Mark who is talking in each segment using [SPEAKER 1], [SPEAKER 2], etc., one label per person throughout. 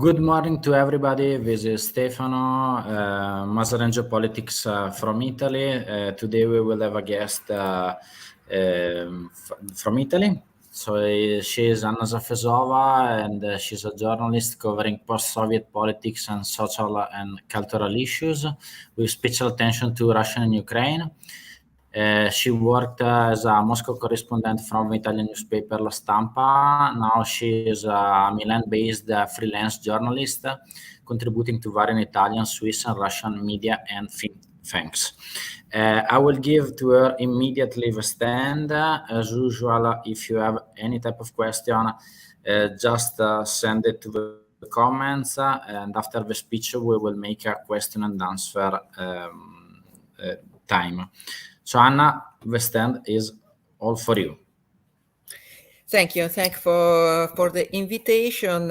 [SPEAKER 1] Good morning to everybody. This is Stefano, Mazarin Geopolitics from Italy. Today we will have a guest from Italy. So she is Anna Zafesova, and she's a journalist covering post-Soviet politics and social and cultural issues, with special attention to Russia and Ukraine. She worked as a Moscow correspondent from Italian newspaper La Stampa. Now she is a Milan-based freelance journalist, contributing to various Italian, Swiss, and Russian media and think tanks. I will give to her immediately the stand. As usual, if you have any type of question, just send it to the comments, and after the speech, we will make a question and answer time. So Anna, the stand is all for you.
[SPEAKER 2] Thank you. Thank for the invitation.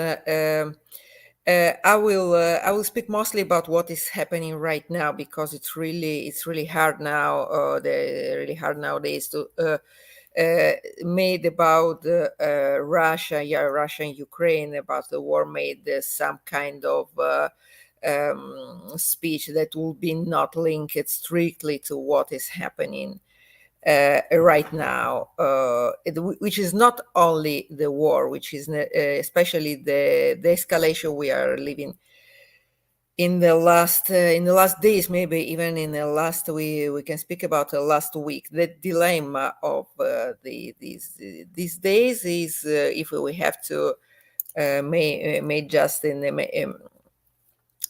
[SPEAKER 2] I will speak mostly about what is happening right now, because it's really hard now. Really hard nowadays to made about Russia and Ukraine, about the war, made some kind of speech that will be not linked strictly to what is happening right now, which is not only the war, which is especially the escalation we are living in the last days, maybe even in the last, we can speak about the last week. The dilemma of these days is, if we have to make just in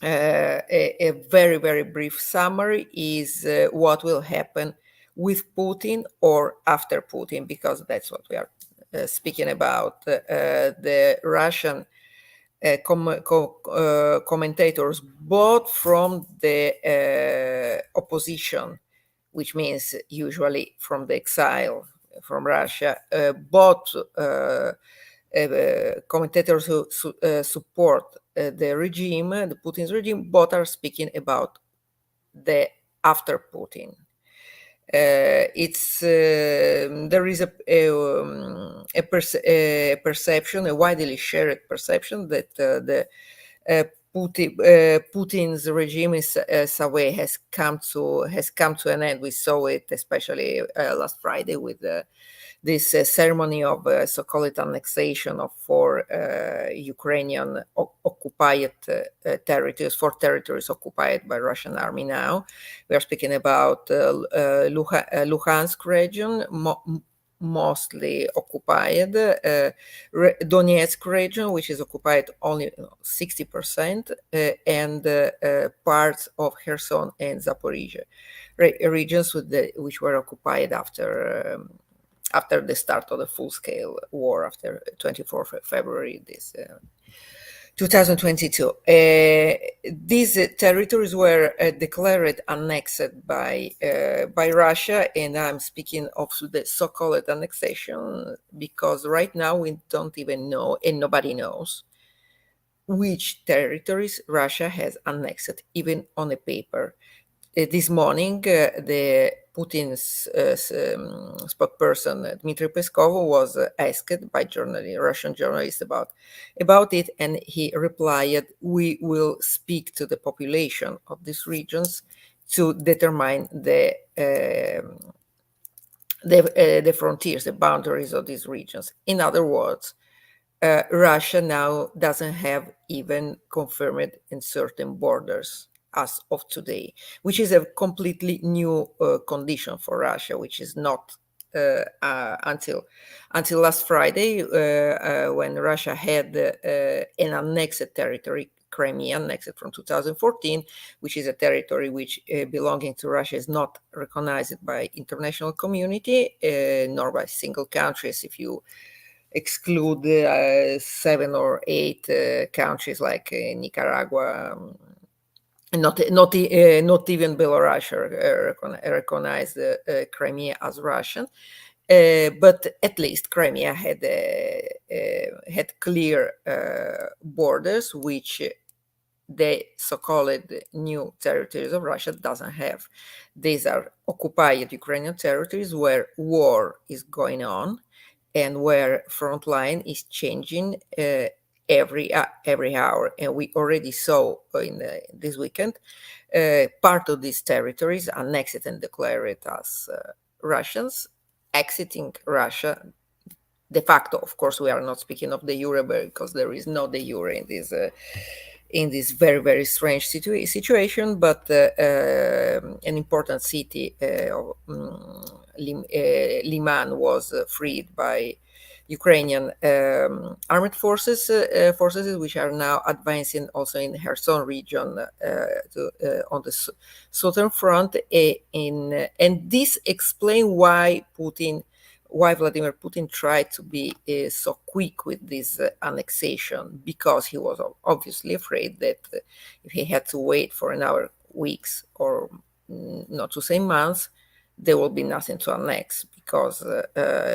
[SPEAKER 2] a very, very brief summary, is what will happen with Putin or after Putin, because that's what we are speaking about. The Russian commentators, both from the opposition, which means usually from the exile from Russia, both commentators who support the regime, the Putin's regime, both are speaking about the after Putin. There is a perception, a widely shared perception, that the Putin's regime is Saway has come to an end. We saw it especially last Friday with this ceremony of so-called annexation of four Ukrainian occupied territories, four territories occupied by Russian army now. We are speaking about Luhansk region, mostly occupied, Donetsk region, which is occupied only 60%, and parts of Kherson and Zaporizhia, regions which were occupied after the start of the full-scale war, after 24th of February, 2022. These territories were declared annexed by Russia, and I'm speaking of the so-called annexation because right now we don't even know, and nobody knows, which territories Russia has annexed, even on a paper. This morning, the Putin's spokesperson Dmitry Peskov was asked by Russian journalists about it, and he replied, "We will speak to the population of these regions to determine the frontiers, the boundaries of these regions." In other words, Russia now doesn't have even confirmed in certain borders as of today, which is a completely new condition for Russia, which is not until last Friday, when Russia had an annexed territory, Crimea, annexed from 2014, which is a territory which belonging to Russia is not recognized by international community, nor by single countries, if you exclude 7 or 8 countries like Nicaragua. Not even Belarus recognized Crimea as Russian, but at least Crimea had clear borders, which the so-called new territories of Russia doesn't have. These are occupied Ukrainian territories where war is going on and where front line is changing every hour. And we already saw in this weekend part of these territories annexed and declared as Russians, exiting Russia. De facto, of course, we are not speaking of the euro because there is no de jure in this very, very strange situation. But an important city of Liman was freed by Ukrainian armed forces which are now advancing also in Kherson region on the southern front. And this explains why Vladimir Putin tried to be so quick with this annexation, because he was obviously afraid that if he had to wait for another weeks or not to say months, there will be nothing to annex, because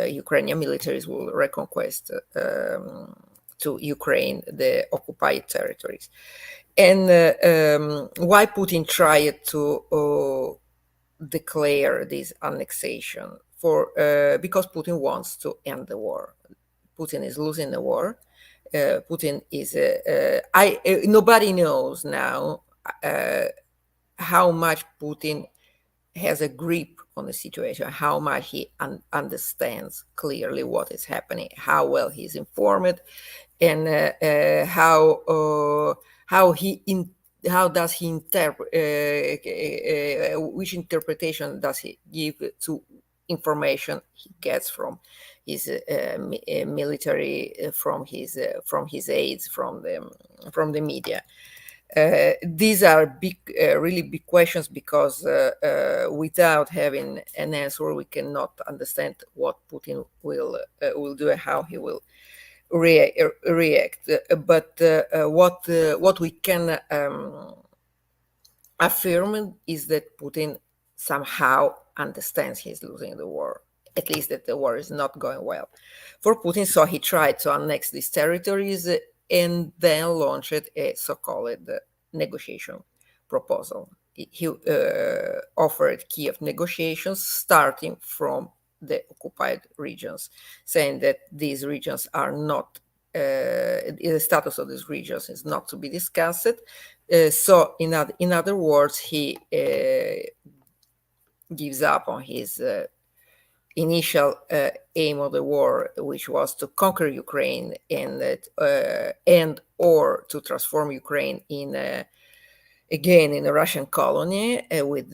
[SPEAKER 2] Ukrainian militaries will reconquest to Ukraine the occupied territories. And why Putin tried to declare this annexation? Because Putin wants to end the war. Putin is losing the war. Putin is nobody knows now how much Putin has a grip on the situation, how much he understands clearly what is happening, how well he's informed, and how does he interpret, which interpretation does he give to information he gets from his military, from his aides, from the media. These are big, really big questions, because without having an answer, we cannot understand what Putin will do and how he will react. But what we can affirm is that Putin somehow understands he's losing the war, at least that the war is not going well for Putin. So he tried to annex these territories and then launched a so-called negotiation proposal. He offered Kiev negotiations starting from the occupied regions, saying that these regions are not, the status of these regions is not to be discussed. So in other words, he gives up on his initial aim of the war, which was to conquer Ukraine and or to transform Ukraine again in a Russian colony, with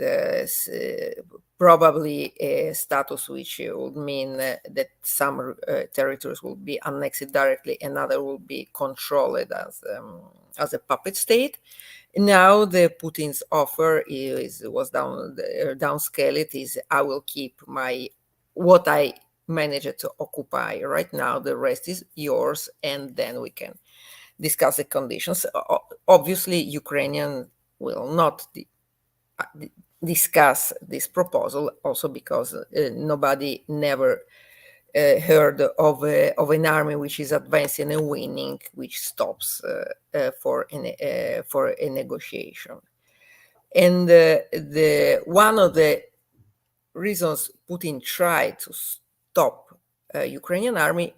[SPEAKER 2] probably a status which would mean that some territories will be annexed directly and other will be controlled as a puppet state. Now the Putin's offer was downscaled. Is I will keep what I managed to occupy right now. The rest is yours, and then we can discuss the conditions. Obviously, Ukrainian will not discuss this proposal, also because nobody never heard of an army which is advancing and winning, which stops for a negotiation. And one of the reasons Putin tried to stop Ukrainian army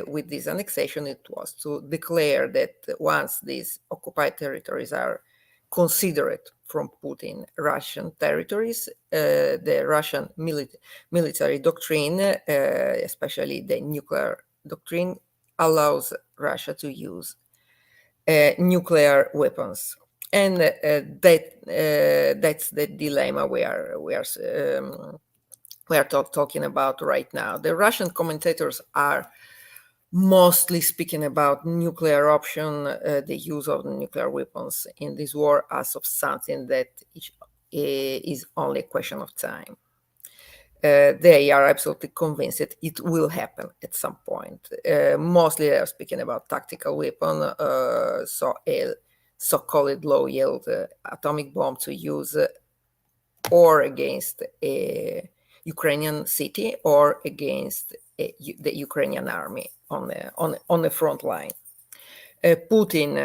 [SPEAKER 2] with this annexation, it was to declare that once these occupied territories are considered from Putin Russian territories, the Russian military doctrine, especially the nuclear doctrine, allows Russia to use nuclear weapons. And that's the dilemma we are talking about right now. The Russian commentators are mostly speaking about nuclear option, the use of nuclear weapons in this war, as of something that is only a question of time. They are absolutely convinced that it will happen at some point. Mostly they are speaking about tactical weapon, so a so-called low-yield atomic bomb to use or against a Ukrainian city or against the Ukrainian army on the front line. Putin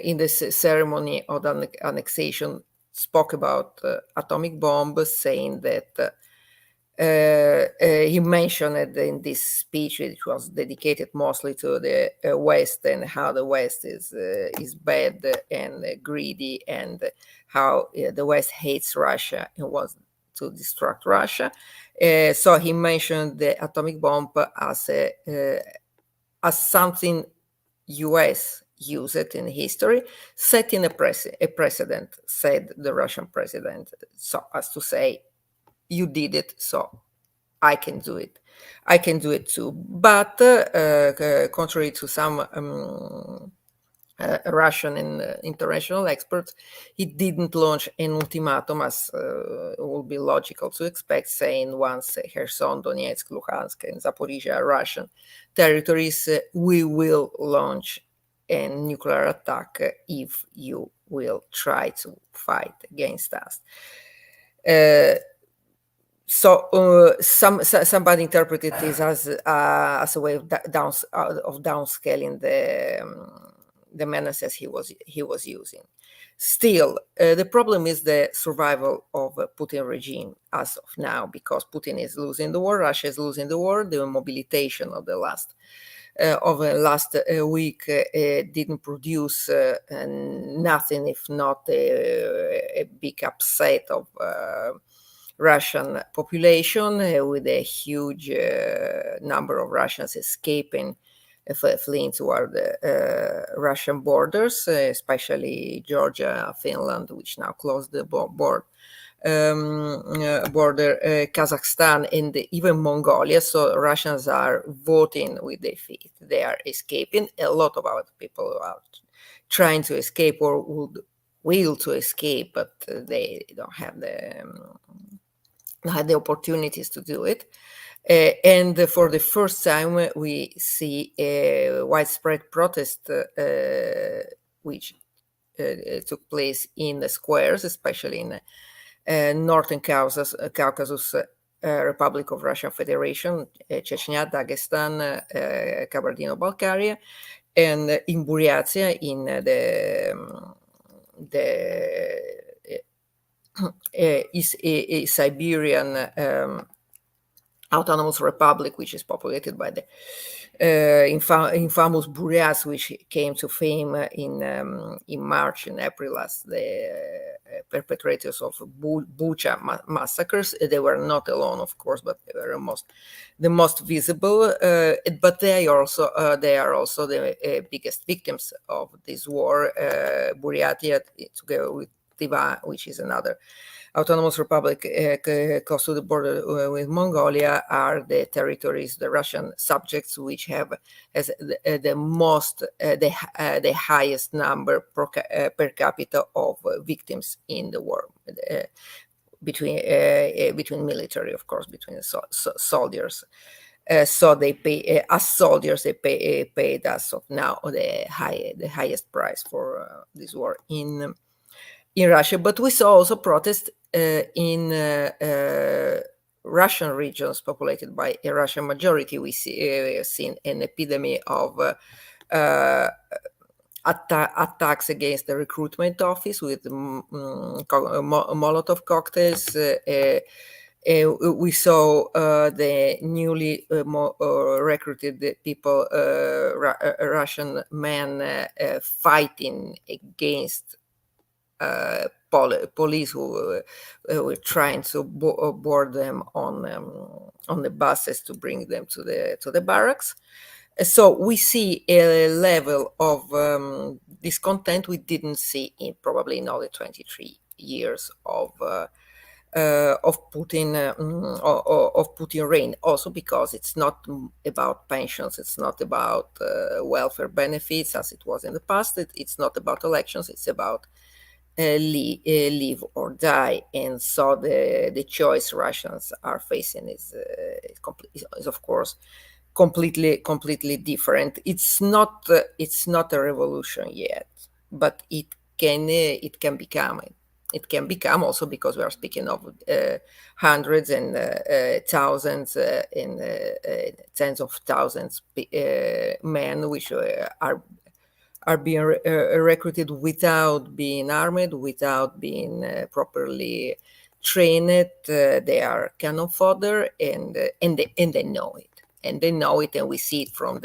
[SPEAKER 2] in the ceremony of the annexation spoke about atomic bomb, saying that he mentioned it in this speech, which was dedicated mostly to the West, and how the West is bad and greedy, and how the West hates Russia and wants to destruct Russia. So he mentioned the atomic bomb as something US used it in history, setting a precedent, said the Russian president. So as to say, you did it, so I can do it. I can do it too. But contrary to some Russian and international experts, he didn't launch an ultimatum, as would be logical to expect, saying once Kherson, Donetsk, Luhansk, and Zaporizhia are Russian territories, we will launch a nuclear attack if you will try to fight against us. So somebody interpreted this as a way of downscaling the menaces he was using. Still, the problem is the survival of Putin regime as of now, because Putin is losing the war, Russia is losing the war. The mobilization of the last week didn't produce nothing if not a big upset of Russian population, with a huge number of Russians escaping, fleeing toward the Russian borders, especially Georgia, Finland, which now closed the border, Kazakhstan, and even Mongolia. So Russians are voting with their feet. They are escaping. A lot of our people are trying to escape or would will to escape, but they don't have the opportunities to do it. And for the first time, we see a widespread protest, which took place in the squares, especially in northern Caucasus, Republic of Russian Federation, Chechnya, Dagestan, Kabardino-Balkaria, and in Buryatia, in the Siberian autonomous republic, which is populated by the infamous Buryats, which came to fame in March and April as the perpetrators of Bucha massacres. They were not alone, of course, but they were the most visible. But they are also the biggest victims of this war. Buryatia, together with Tiva, which is another autonomous republic close to the border with Mongolia, are the territories, the Russian subjects, which have as the highest number per capita of victims in the war, between military, of course, between soldiers. So they pay as soldiers. They paid as of now the highest price for this war in Russia. But we saw also protests in Russian regions populated by a Russian majority. We seen an epidemic of attacks against the recruitment office with Molotov cocktails. We saw the newly recruited people, Russian men, fighting against police who were trying to board them on the buses to bring them to the barracks. So we see a level of discontent we didn't see probably in all the 23 years of Putin reign. Also because it's not about pensions, it's not about welfare benefits as it was in the past. It's not about elections. It's about live or die. And so the choice Russians are facing is of course completely different. It's not a revolution yet, but it can become it. It can become, also because we are speaking of hundreds and thousands and tens of thousands men which are being recruited without being armed, without being properly trained, they are cannon fodder, and they know it, and we see it from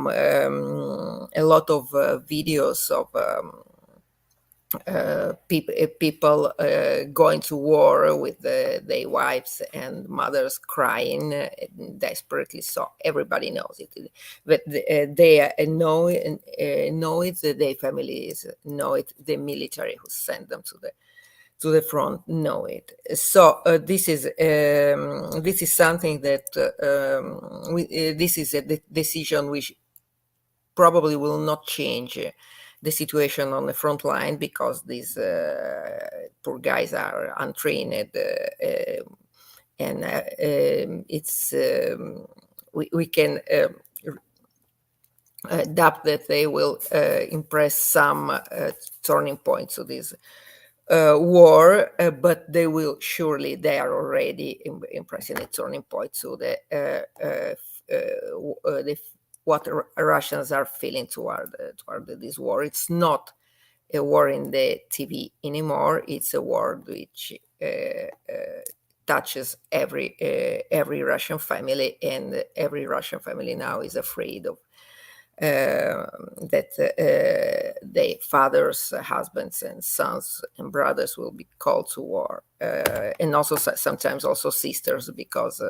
[SPEAKER 2] a lot of videos of people going to war with their wives and mothers crying desperately. So everybody knows it, but they know it. Their families know it. The military who sent them to the front know it. So this is something that this is a decision which probably will not change the situation on the front line, because these poor guys are untrained, and it's we can doubt that they will impress some turning points of this war, but they will surely. They are already impressing a turning point. So what Russians are feeling toward this war. It's not a war in the TV anymore. It's a war which touches every Russian family, and every Russian family now is afraid of that their fathers, husbands, and sons and brothers will be called to war, and also sometimes also sisters, because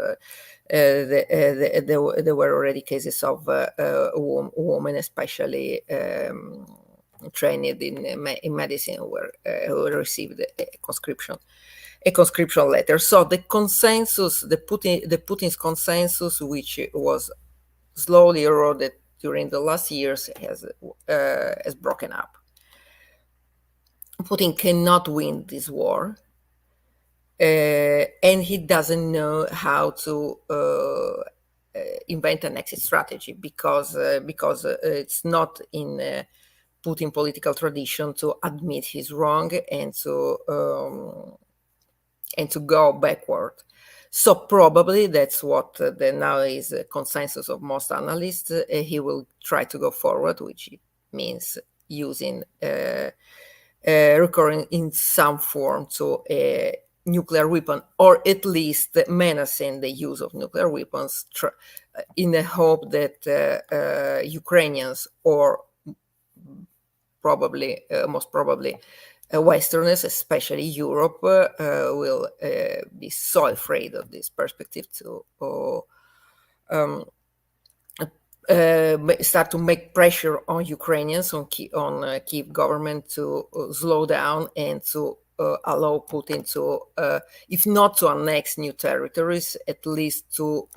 [SPEAKER 2] there were already cases of women, especially trained in medicine, who received a conscription letter. So the consensus, the Putin's consensus, which was slowly eroded during the last years, has broken up. Putin cannot win this war, and he doesn't know how to invent an exit strategy, because it's not in Putin political tradition to admit he's wrong and to go backward. So probably that's what now is a consensus of most analysts. He will try to go forward, which means using recurring in some form to a nuclear weapon, or at least menacing the use of nuclear weapons, in the hope that Ukrainians, or most probably Westerners, especially Europe, will be so afraid of this perspective to start to make pressure on Ukrainians, on Kyiv government, to slow down and to allow Putin to, if not to annex new territories, at least to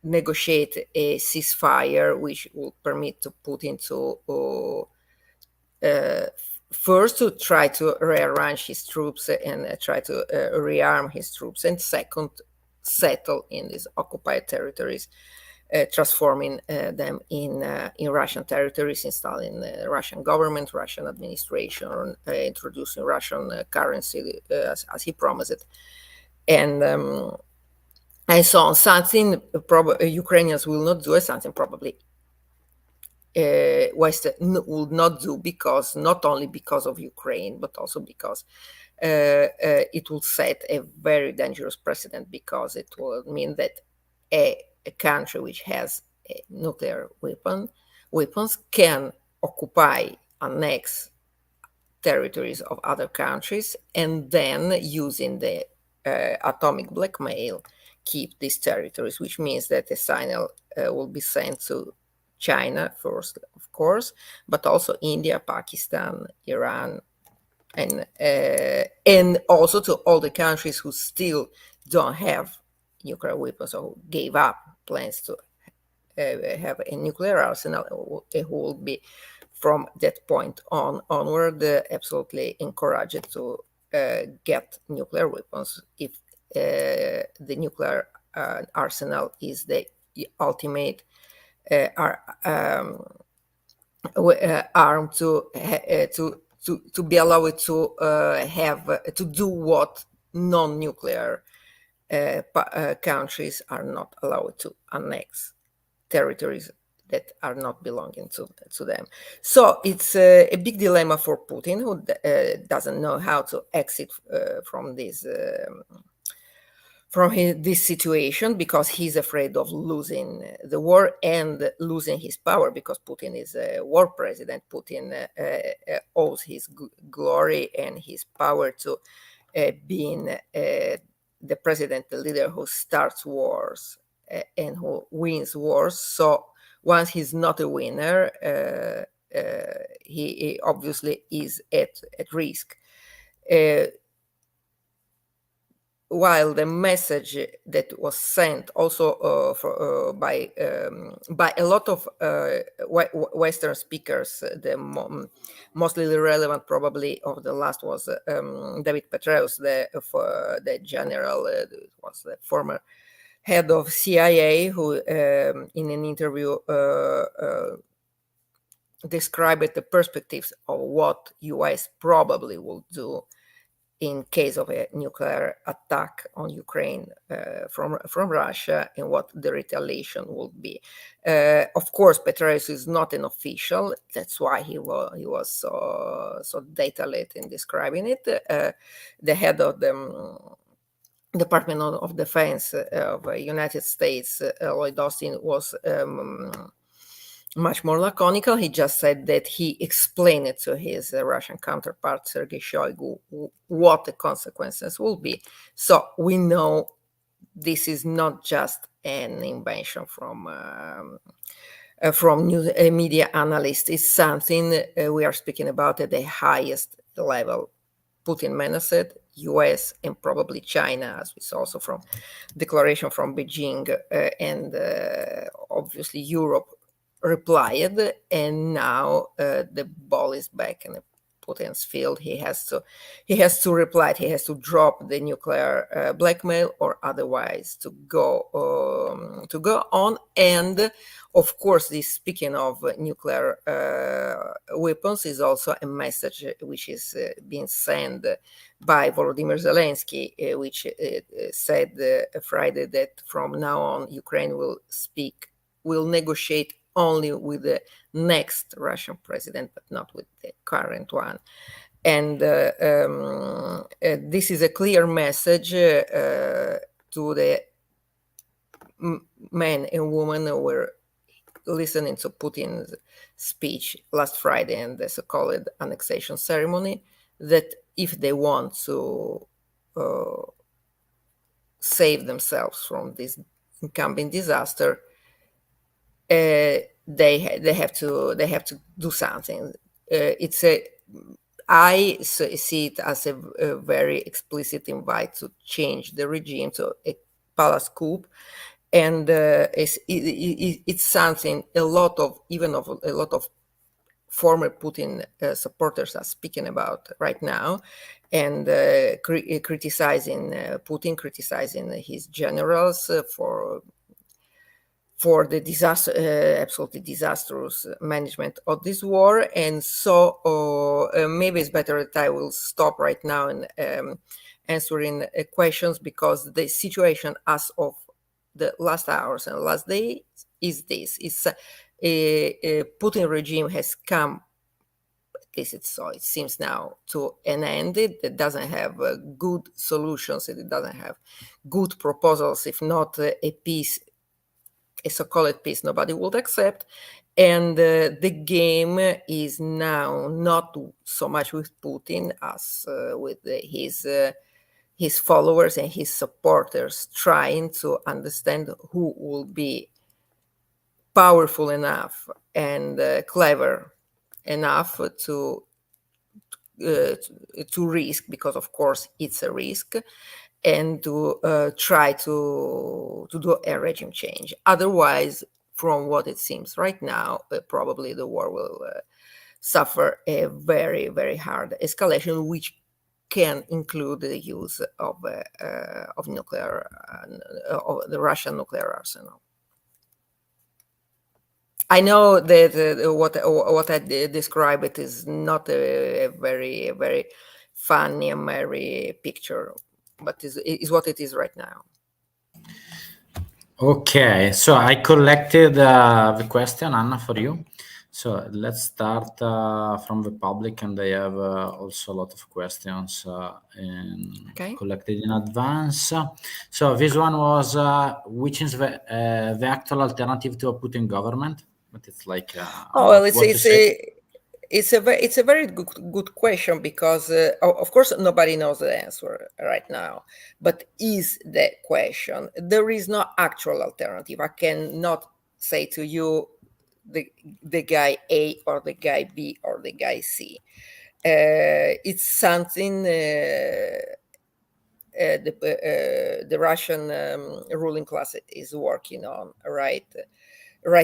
[SPEAKER 2] negotiate a ceasefire, which will permit to Putin to first to try to rearrange his troops and try to rearm his troops, and second, settle in these occupied territories, transforming them in Russian territories, installing Russian government, Russian administration, introducing Russian currency as he promised, and so on. Something Ukrainians will not do, something probably West will not do, because not only because of Ukraine, but also because it will set a very dangerous precedent, because it will mean that a country which has a nuclear weapons can occupy, annex territories of other countries, and then using the atomic blackmail keep these territories, which means that a signal will be sent to China first, of course, but also India, Pakistan, Iran, and also to all the countries who still don't have nuclear weapons, or gave up plans to have a nuclear arsenal, who will be from that point onward absolutely encouraged to get nuclear weapons, if the nuclear arsenal is the ultimate arm to be allowed to have to do what non-nuclear countries are not allowed to: annex territories that are not belonging to them. So it's a big dilemma for Putin, who doesn't know how to exit from this this situation, because he's afraid of losing the war and losing his power, because Putin is a war president. Putin owes his glory and his power to being the president, the leader who starts wars and who wins wars. So once he's not a winner, he obviously is at risk. While the message that was sent also by a lot of Western speakers, the mostly relevant probably of the last was David Petraeus, the general, was the former head of CIA, who in an interview described the perspectives of what US probably will do in case of a nuclear attack on Ukraine from Russia, and what the retaliation will be. Of course, Petraeus is not an official. That's why he was so detailed in describing it. The head of the Department of Defense of the United States, Lloyd Austin, was much more laconical. He just said that he explained it to his Russian counterpart, Sergei Shoigu, what the consequences will be. So we know this is not just an invention from news media analysts. It's something we are speaking about at the highest level. Putin menaced US and probably China, as we saw also from declaration from Beijing, and obviously Europe replied, and now the ball is back in Putin's field. He has to reply. He has to drop the nuclear blackmail, or otherwise to go on. And of course, this, speaking of nuclear weapons, is also a message which is being sent by Volodymyr Zelensky, which said Friday that from now on Ukraine will negotiate only with the next Russian president, but not with the current one. And this is a clear message to the men and women who were listening to Putin's speech last Friday and the so-called annexation ceremony, that if they want to save themselves from this incoming disaster, they have to do something. I see it as a very explicit invite to change the regime, to a palace coup, and it's something a lot of former Putin supporters are speaking about right now, and criticizing Putin, criticizing his generals for the absolutely disastrous management of this war. And so maybe it's better that I will stop right now and answering questions, because the situation as of the last hours and last days is this. It's a Putin regime has come, at least it seems now, to an end. It doesn't have good solutions. It doesn't have good proposals. If not a peace, a so-called peace, nobody would accept. And the game is now not so much with Putin as with his followers and his supporters, trying to understand who will be powerful enough and clever enough to risk, because of course it's a risk, and to try to do a regime change. Otherwise, from what it seems right now, probably the war will suffer a very, very hard escalation, which can include the use of nuclear, of the Russian nuclear arsenal. I know that what I describe it is not a very, very funny and merry picture, but is what it is right now.
[SPEAKER 1] Okay, so I collected the question, Anna, for you. So let's start from the public, and I have also a lot of questions
[SPEAKER 2] Okay.
[SPEAKER 1] collected in advance. So this one was, which is the actual alternative to a Putin government? But it's like
[SPEAKER 2] Oh, well,
[SPEAKER 1] what to say.
[SPEAKER 2] it's a very good question because of course nobody knows the answer right now. But is the question? There is no actual alternative. I cannot say to you the guy A or the guy B or the guy C. It's something the Russian ruling class is working on right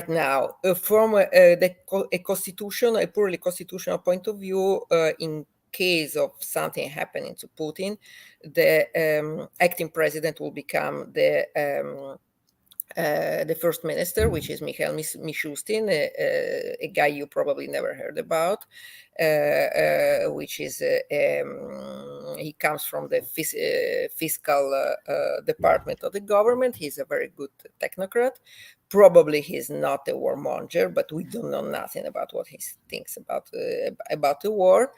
[SPEAKER 2] now. From a constitution, a purely constitutional point of view, in case of something happening to Putin, the acting president will become the first minister, which is Mikhail Mishustin, a guy you probably never heard about, which is he comes from the fiscal department of the government. He's a very good technocrat. Probably he's not a warmonger, but we don't know nothing about what he thinks about the war.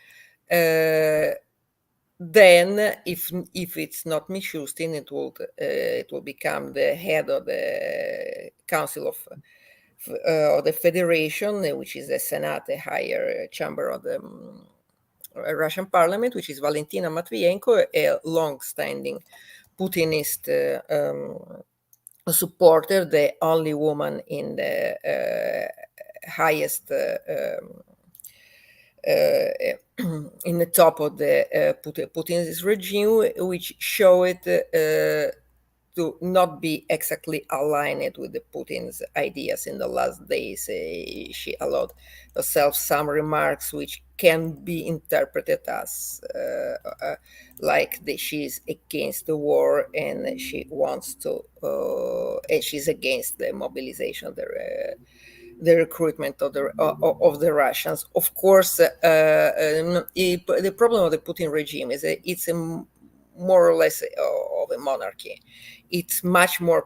[SPEAKER 2] Then, if it's not Mishustin, it will become the head of the council of the federation, which is the Senate, the higher chamber of the Russian parliament, which is Valentina Matvienko, a long-standing Putinist supporter, the only woman in the highest in the top of the Putin's regime, which show it to not be exactly aligned with the Putin's ideas in the last days. She allowed herself some remarks which can be interpreted as like she's against the war and she wants to, and she's against the mobilization of the recruitment of the Russians. Of course, the problem of the Putin regime is that it's more or less of a monarchy. It's much more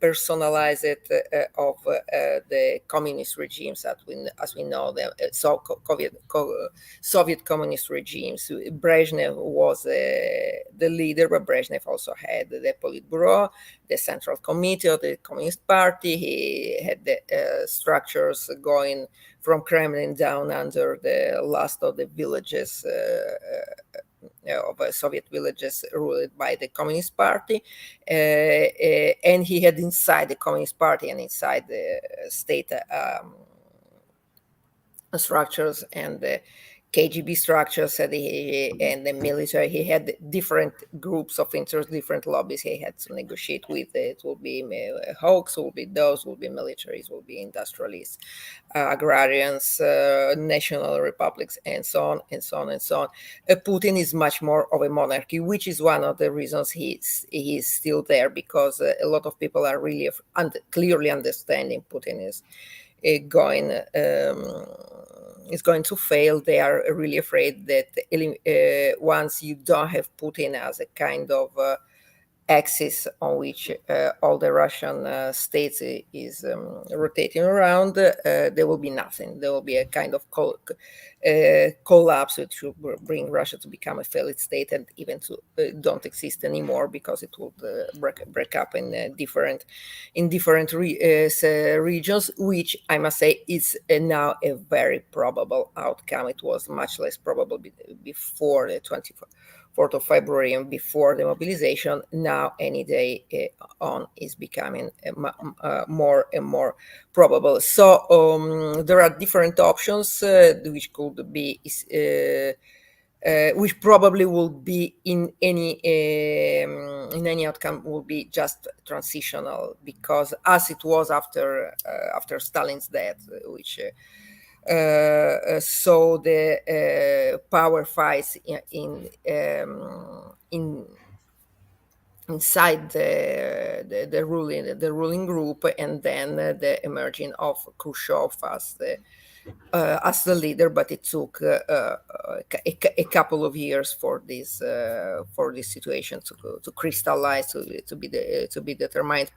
[SPEAKER 2] personalized of the communist regimes as we know them. Soviet communist regimes. Brezhnev was the leader, but Brezhnev also had the Politburo, the Central Committee of the Communist Party. He had the structures going from Kremlin down under the last of the villages of Soviet villages ruled by the Communist Party. And he had inside the Communist Party and inside the state structures and the KGB structures and the military. He had different groups of interest, different lobbies he had to negotiate with. It will be Hawks, will be those, will be militaries, will be industrialists, agrarians, national republics, and so on and so on and so on. Putin is much more of a monarchy, which is one of the reasons he's still there, because a lot of people are really clearly understanding Putin is going to fail. They are really afraid that once you don't have Putin as a kind of axis on which all the Russian states is rotating around, there will be nothing. There will be a kind of collapse, which will bring Russia to become a failed state and even to don't exist anymore, because it will break up in different regions, which I must say is now a very probable outcome. It was much less probable before the 4th of February and before the mobilization. Now, any day on is becoming more and more probable. So there are different options which could be, which probably will be in any outcome will be just transitional, because as it was after Stalin's death, which so the power fights inside the ruling group, and then the emerging of Khrushchev as as the leader, but it took a couple of years for this situation to crystallize, to be determined.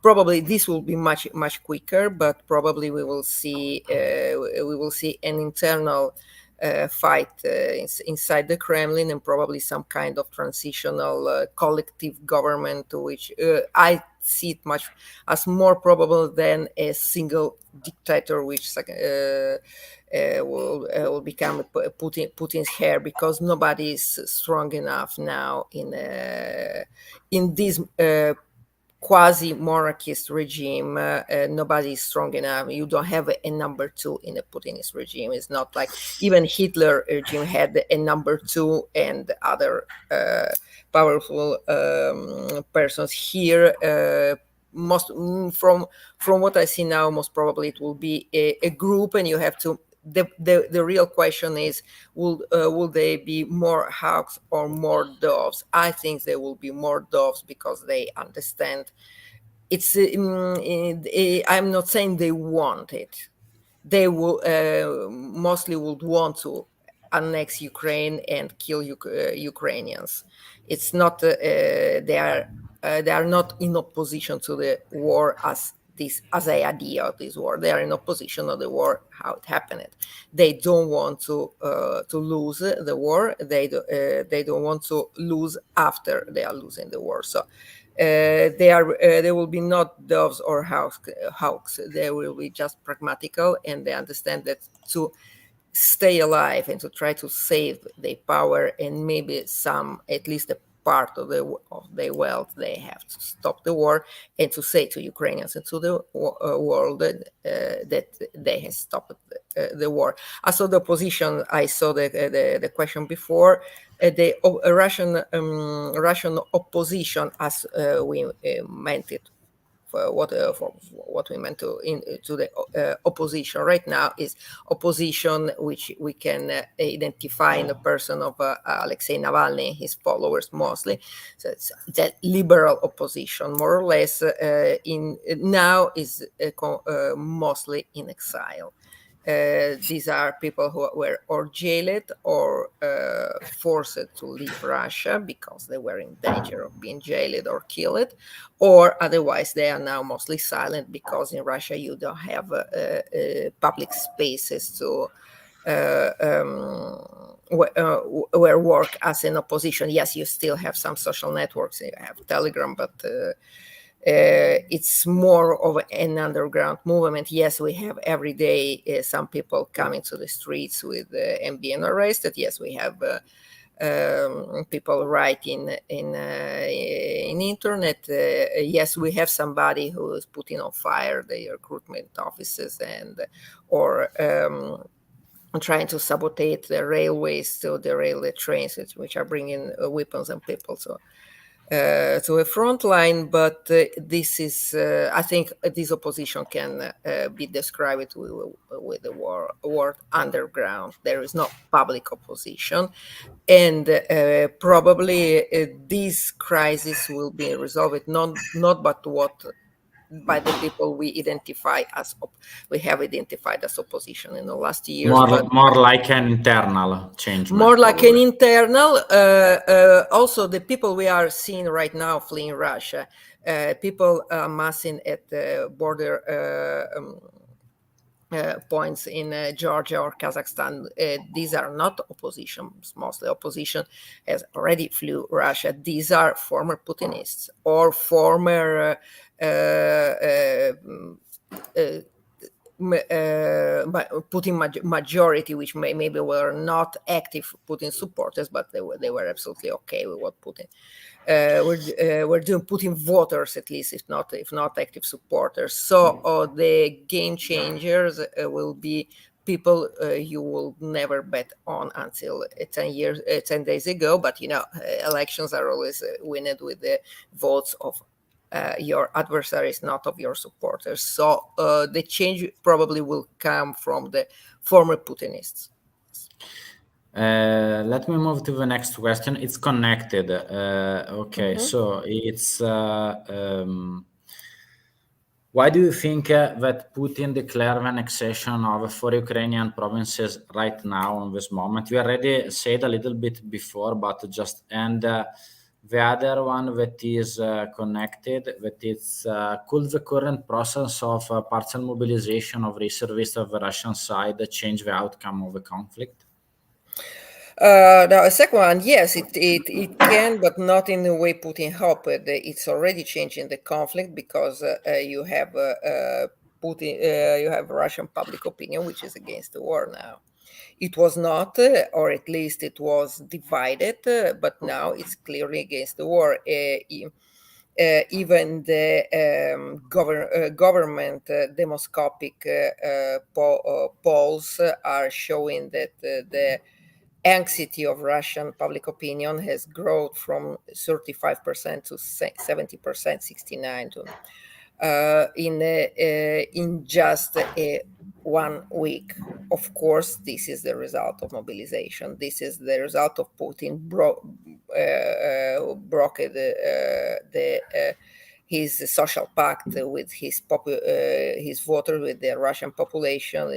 [SPEAKER 2] Probably this will be much quicker, but probably we will see an internal fight inside the Kremlin, and probably some kind of transitional collective government, to which I see it much as more probable than a single dictator, which will become Putin's heir, because nobody is strong enough now in this quasi-monarchist regime. Nobody is strong enough. You don't have a number two in a Putinist regime. It's not like even Hitler regime had a number two and other powerful persons. Here, from what I see now, most probably it will be a group, and you have to. The real question is, will they be more hawks or more doves? I think there will be more doves, because they understand. I'm not saying they want it. They will mostly would want to annex Ukraine and kill Ukrainians. It's not they are not in opposition to the war as the idea of this war. They are in opposition of the war how it happened. They don't want to lose the war. They don't want to lose after they are losing the war. So they will be not doves or hawks. They will be just pragmatical, and they understand that to stay alive and to try to save their power, and maybe at least a part of their wealth, they have to stop the war and to say to Ukrainians and to the world that they have stopped the war. As for the opposition, I saw the question before. The Russian opposition, as we meant it, for what we meant to the opposition right now, is opposition which we can identify in the person of Alexei Navalny, his followers mostly. So it's that liberal opposition, more or less, now is mostly in exile. These are people who were or jailed or forced to leave Russia because they were in danger of being jailed or killed, or otherwise they are now mostly silent, because in Russia you don't have public spaces to where work as an opposition. Yes, you still have some social networks. You have Telegram, but it's more of an underground movement. Yes, we have every day some people coming to the streets and being arrested. Yes, we have people writing in internet. Yes, we have somebody who is putting on fire the recruitment offices or trying to sabotage the railways, to the railway trains, which are bringing weapons and people to a front line. But this is, I think, this opposition can be described with the word underground. There is no public opposition, and probably this crisis will be resolved not but what by the people we have identified as opposition in the last years,
[SPEAKER 1] more like an internal change.
[SPEAKER 2] More like an internal. Also, the people we are seeing right now fleeing Russia, people amassing at the border points in Georgia or Kazakhstan. These are not opposition. Mostly opposition has already flew Russia. These are former Putinists or former Putin majority, which maybe were not active Putin supporters, but they were absolutely okay with what Putin we're doing. Putin voters, at least, if not active supporters. So the game changers will be people you will never bet on until 10 days ago. But elections are always winned with the votes of your adversaries, not of your supporters. So the change probably will come from the former Putinists.
[SPEAKER 1] Let me move to the next question. It's connected. Okay, so it's Why do you think that Putin declared an annexation of 4 Ukrainian provinces right now in this moment? You already said a little bit before, but just and the other one that is connected, that it's could the current process of partial mobilization of reservists of the Russian side change the outcome of the conflict?
[SPEAKER 2] The second one, yes, it can, but not in the way Putin hoped. It's already changing the conflict because you have Putin, you have Russian public opinion, which is against the war now. It was not, or at least it was divided, but now it's clearly against the war. Even the government demoscopic polls are showing that the anxiety of Russian public opinion has grown from 35% to 70%, 69 to in just 1 week. Of course, this is the result of mobilization. This is the result of Putin broke his social pact with his voters, with the Russian population,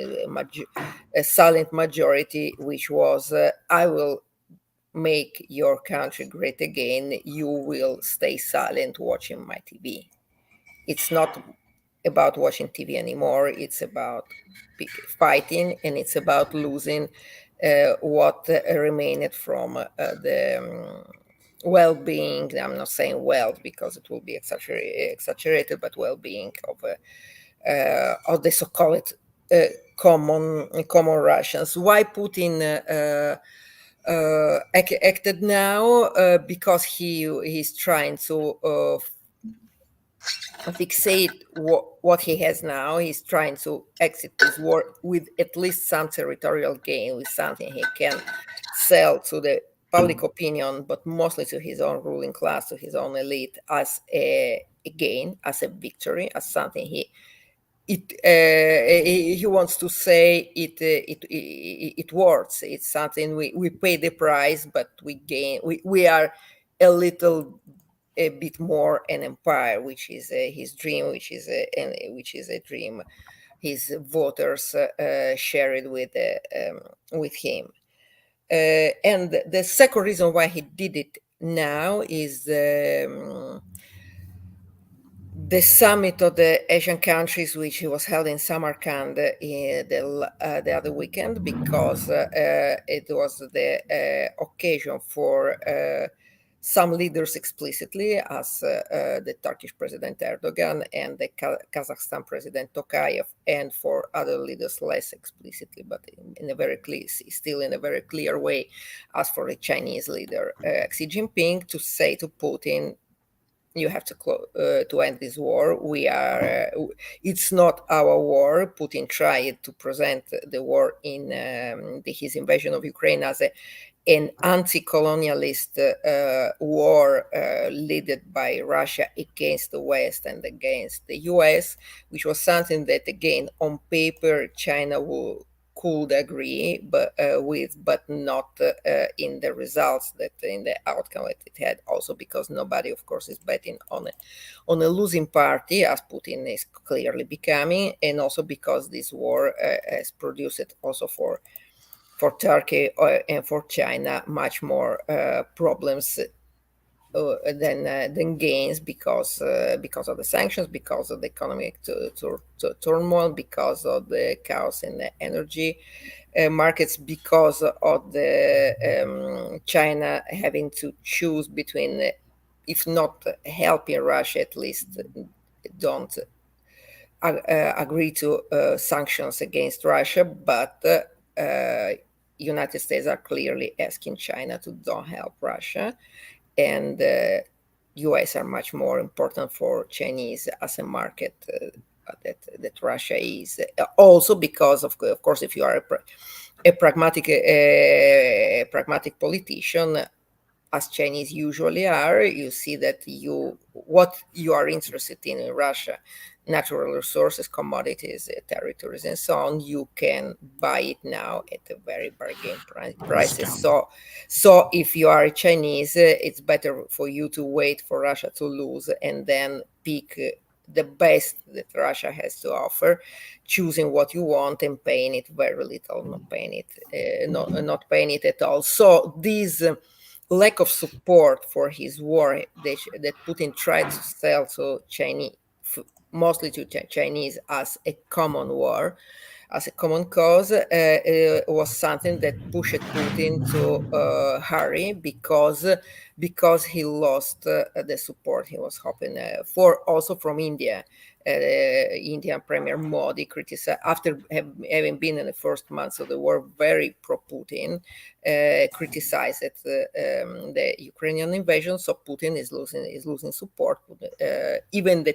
[SPEAKER 2] a silent majority, which was, I will make your country great again. You will stay silent watching my TV. It's not about watching TV anymore. It's about fighting, and it's about losing what remained from the well-being. I'm not saying wealth because it will be exaggerated, but well-being of the so-called common Russians. Why Putin acted now? Because he's trying to fixate what he has now. He's trying to exit this war with at least some territorial gain, with something he can sell to the public opinion, but mostly to his own ruling class, to his own elite, as a gain, as a victory, as something he wants to say it works. It's something we pay the price, but we gain. We are a bit more an empire, which is his dream, which is a dream his voters shared with him. And the second reason why he did it now is the summit of the Asian countries, which was held in Samarkand the other weekend, because it was the occasion for some leaders explicitly, as the Turkish President Erdogan and the Kazakhstan President Tokayev, and for other leaders less explicitly, but still in a very clear way, as for the Chinese leader Xi Jinping, to say to Putin, you have to end this war. It's not our war. Putin tried to present the war in his invasion of Ukraine as an anti-colonialist war led by Russia against the West and against the US, which was something that, again, on paper, China could agree with, but not in the results, that in the outcome that it had. Also because nobody, of course, is betting on a losing party, as Putin is clearly becoming, and also because this war has produced also for Turkey and for China much more problems than gains, because of the sanctions, because of the economic turmoil, because of the chaos in the energy markets, because of the China having to choose between, if not helping Russia, at least don't agree to sanctions against Russia, but United States are clearly asking China to don't help Russia, and US are much more important for Chinese as a market that Russia is. Also because of course, if you are a pragmatic politician, as Chinese usually are, you see that what you are interested in Russia, natural resources, commodities, territories, and so on, you can buy it now at a very bargain prices. So if you are a Chinese, it's better for you to wait for Russia to lose and then pick the best that Russia has to offer, choosing what you want and paying it very little, not paying it at all. So this lack of support for his war that Putin tried to sell to Chinese, mostly to Chinese, as a common war, as a common cause, was something that pushed Putin to hurry, because he lost the support he was hoping for, also from India. Indian Premier Modi criticized, after having been in the first months of the war very pro-Putin, criticized the Ukrainian invasion. So Putin is losing support, even the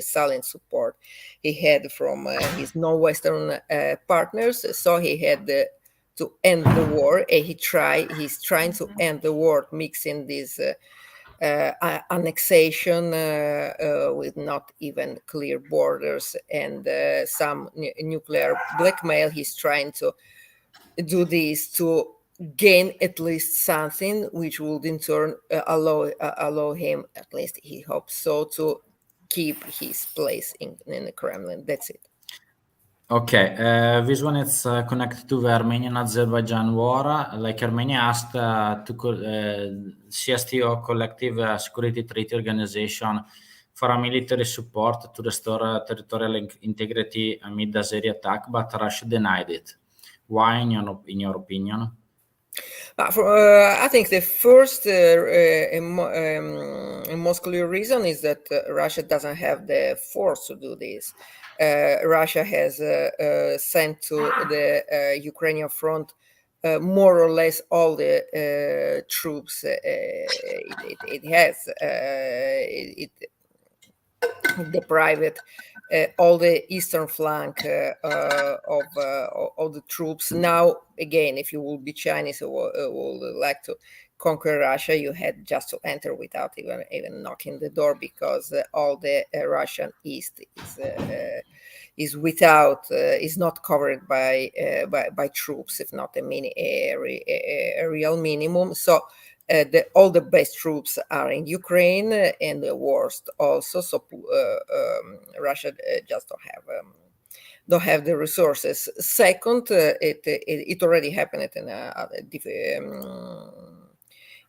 [SPEAKER 2] silent support he had from his non-Western partners. So he had to end the war. He's trying to end the war, mixing this annexation with not even clear borders and some nuclear blackmail. He's trying to do this to gain at least something, which would in turn allow him, at least he hopes so, to keep his place in the Kremlin. That's it.
[SPEAKER 1] Okay, this one is connected to the Armenian-Azerbaijan war. Like Armenia asked CSTO, Collective Security Treaty Organization, for a military support to restore territorial integrity amid the Azeri attack, but Russia denied it. Why, in your opinion?
[SPEAKER 2] I think the first and most clear reason is that Russia doesn't have the force to do this. Russia has sent to the Ukrainian front more or less all the troops it has. The private, all the eastern flank of the troops. Now, again, if you will be Chinese or would like to conquer Russia, you had just to enter without even knocking the door, because all the Russian east is not covered by troops, if not a real minimum. So all the best troops are in Ukraine, and the worst also. So Russia just don't have the resources. Second, it already happened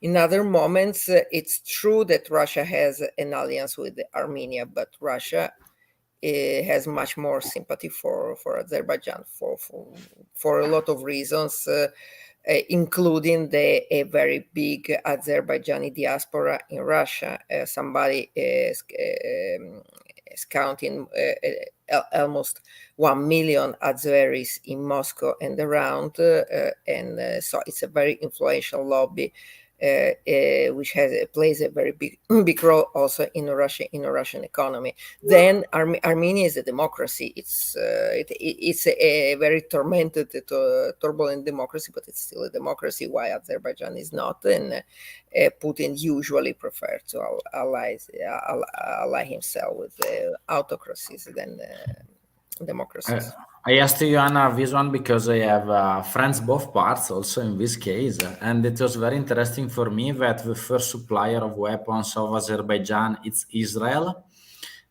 [SPEAKER 2] in other moments. It's true that Russia has an alliance with Armenia, but Russia has much more sympathy for Azerbaijan for a lot of reasons. Including a very big Azerbaijani diaspora in Russia. Somebody is counting almost 1 million Azeris in Moscow and around, and so it's a very influential lobby, which plays a very big role also in the Russian economy. Then Armenia is a democracy. It's a very tormented, turbulent democracy, but it's still a democracy. Why Azerbaijan is not? And Putin usually prefers to ally himself with autocracies than democracies.
[SPEAKER 1] I asked you, Anna, this one because I have friends both parts also in this case, and it was very interesting for me that the first supplier of weapons of Azerbaijan is Israel,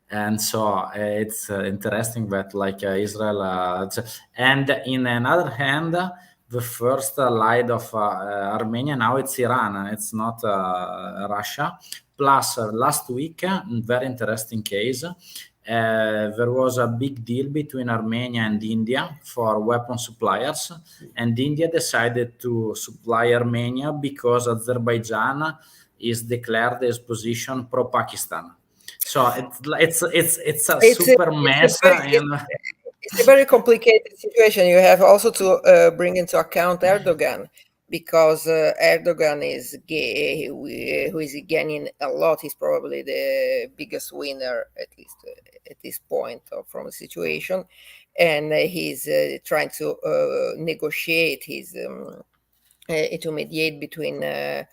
[SPEAKER 1] and so it's interesting that Israel, and in another hand, the first allied of Armenia now it's Iran, it's not Russia. Plus, last week, very interesting case. There was a big deal between Armenia and India for weapon suppliers, and India decided to supply Armenia because Azerbaijan is declared its position pro-Pakistan. So it's a super mess.
[SPEAKER 2] It's a very complicated situation. You have also to bring into account Erdogan, because Erdogan is who is gaining a lot. He's probably the biggest winner, at least at this point from the situation, and he's trying to negotiate to mediate between the